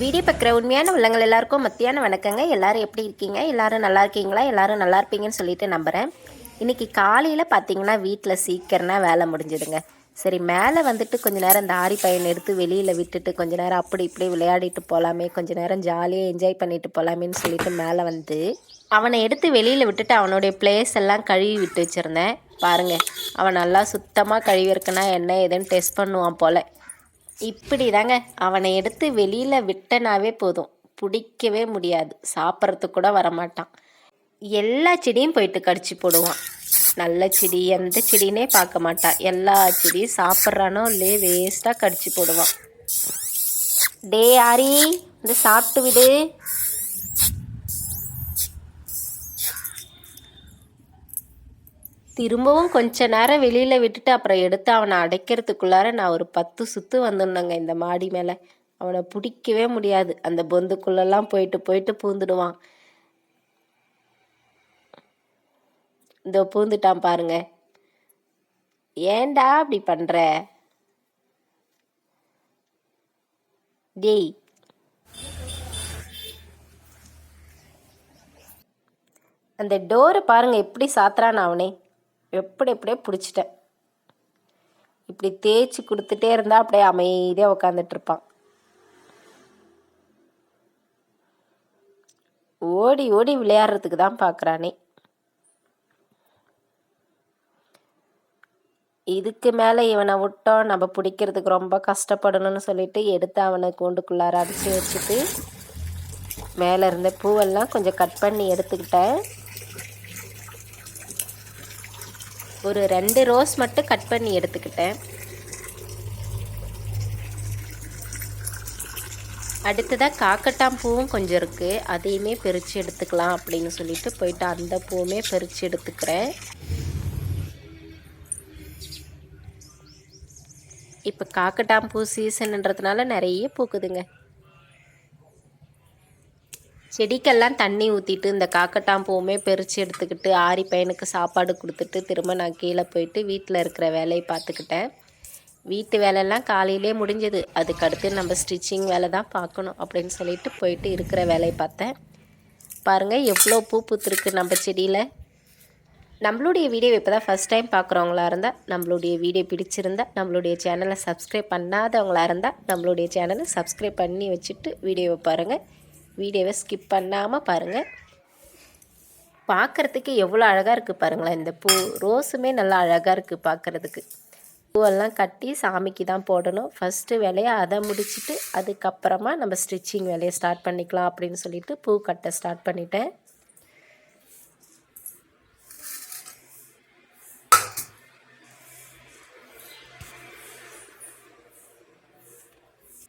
Video பார்க்குற உண்மையான உள்ளங்கள் எல்லாருக்கும் மத்தியான வணக்கங்க. எல்லோரும் எப்படி இருக்கீங்க? எல்லோரும் நல்லா இருக்கீங்களா? எல்லோரும் நல்லா இருப்பீங்கன்னு சொல்லிட்டு நம்புகிறேன். இன்றைக்கி காலையில் பார்த்தீங்கன்னா வீட்டில் சீக்கிரம்னா வேலை முடிஞ்சுதுங்க. சரி, மேலே வந்துட்டு கொஞ்சம் நேரம் இந்த ஆரி பையனை எடுத்து வெளியில் விட்டுட்டு கொஞ்சம் நேரம் அப்படி இப்படி விளையாடிட்டு போகலாமே, கொஞ்சம் நேரம் ஜாலியாக என்ஜாய் பண்ணிட்டு போகலாமேன்னு சொல்லிட்டு மேலே வந்து அவனை எடுத்து வெளியில் விட்டுட்டு அவனுடைய பிளேஸ் எல்லாம் கழுவி விட்டு வச்சுருந்தேன். பாருங்கள், அவன் நல்லா சுத்தமாக கழுவிருக்குன்னா என்ன ஏதுன்னு டெஸ்ட் பண்ணுவான் போல். இப்படி தாங்க அவனை எடுத்து வெளியில் விட்டனாவே போதும், பிடிக்கவே முடியாது, சாப்பிட்றதுக்கு கூட வரமாட்டான். எல்லா செடியும் போயிட்டு கடிச்சு போடுவான். நல்ல செடி எந்த செடினே பார்க்க மாட்டான். எல்லா செடியும் சாப்பிட்றானோ இல்லையே வேஸ்ட்டாக கடிச்சு போடுவான். டே ஆரி, இந்த சாப்பிட்டு விடு. திரும்பவும் கொஞ்ச நேரம் வெளியில் விட்டுட்டு அப்புறம் எடுத்து அவனை அடைக்கிறதுக்குள்ளார நான் ஒரு 10 சுற்று வந்துடணுங்க இந்த மாடி மேலே. அவனை பிடிக்கவே முடியாது. அந்த பொந்துக்குள்ளெல்லாம் போயிட்டு போயிட்டு பூந்துடுவான். இதோ பூந்துட்டான் பாருங்க. ஏண்டா அப்படி பண்ணுற? டேய், அந்த டோரை பாருங்க எப்படி சாத்துறான் அவனே. எப்படியே பிடிச்சிட்டேன். இப்படி தேய்ச்சி கொடுத்துட்டே இருந்தால் அப்படியே அமைதியாக உட்காந்துட்ருப்பான். ஓடி ஓடி விளையாடுறதுக்கு தான் பார்க்குறானே. இதுக்கு மேலே இவனை விட்டோம் நம்ம பிடிக்கிறதுக்கு ரொம்ப கஷ்டப்படணும்னு சொல்லிட்டு எடுத்து அவனை கூண்டுக்குள்ளார அடித்து வச்சுட்டு மேலே இருந்த பூவெல்லாம் கொஞ்சம் கட் பண்ணி எடுத்துக்கிட்டேன். ஒரு 2 ரோஸ் மட்டும் கட் பண்ணி எடுத்துக்கிட்டேன். அடுத்ததாக காக்கட்டான் பூவும் கொஞ்சம் இருக்குது, அதையுமே பறித்து எடுத்துக்கலாம் அப்படின்னு சொல்லிட்டு போயிட்டு அந்த பூவுமே பறித்து எடுத்துக்கிறேன். இப்போ காக்கட்டான் பூ சீசன்ன்றதுனால நிறைய பூக்குதுங்க. செடிக்கெல்லாம் தண்ணி ஊற்றிட்டு இந்த காக்கட்டான் பூவுமே பறித்து எடுத்துக்கிட்டு ஆரி பையனுக்கு சாப்பாடு கொடுத்துட்டு திரும்ப நான் கீழே போயிட்டு வீட்டில் இருக்கிற வேலையை பார்த்துக்கிட்டேன். வீட்டு வேலையெல்லாம் காலையிலே முடிஞ்சது. அதுக்கடுத்து நம்ம ஸ்டிச்சிங் வேலை தான் பார்க்கணும் அப்படின்னு சொல்லிட்டு போயிட்டு இருக்கிற வேலையை பார்த்தேன். பாருங்கள் எவ்வளோ பூ பூத்துருக்கு நம்ம செடியில். நம்மளுடைய வீடியோ இப்போ தான் ஃபஸ்ட் டைம் பார்க்குறவங்களா இருந்தால் நம்மளுடைய வீடியோ பிடிச்சிருந்தால் நம்மளுடைய சேனலை சப்ஸ்கிரைப் பண்ணாதவங்களாக இருந்தால் நம்மளுடைய சேனலை சப்ஸ்கிரைப் பண்ணி வச்சுட்டு வீடியோவை பாருங்கள். வீடியோவை ஸ்கிப் பண்ணாமல் பாருங்கள். பார்க்குறதுக்கு எவ்வளோ அழகாக இருக்குது பாருங்களேன். இந்த பூ ரோஸுமே நல்லா அழகாக இருக்குது பார்க்குறதுக்கு. பூவெல்லாம் கட்டி சாமிக்கு தான் போடணும். ஃபஸ்ட்டு வேலையை அதை முடிச்சுட்டு அதுக்கப்புறமா நம்ம ஸ்டிச்சிங் வேலையை ஸ்டார்ட் பண்ணிக்கலாம் அப்படின்னு சொல்லிட்டு பூ கட்ட ஸ்டார்ட் பண்ணிட்டேன்.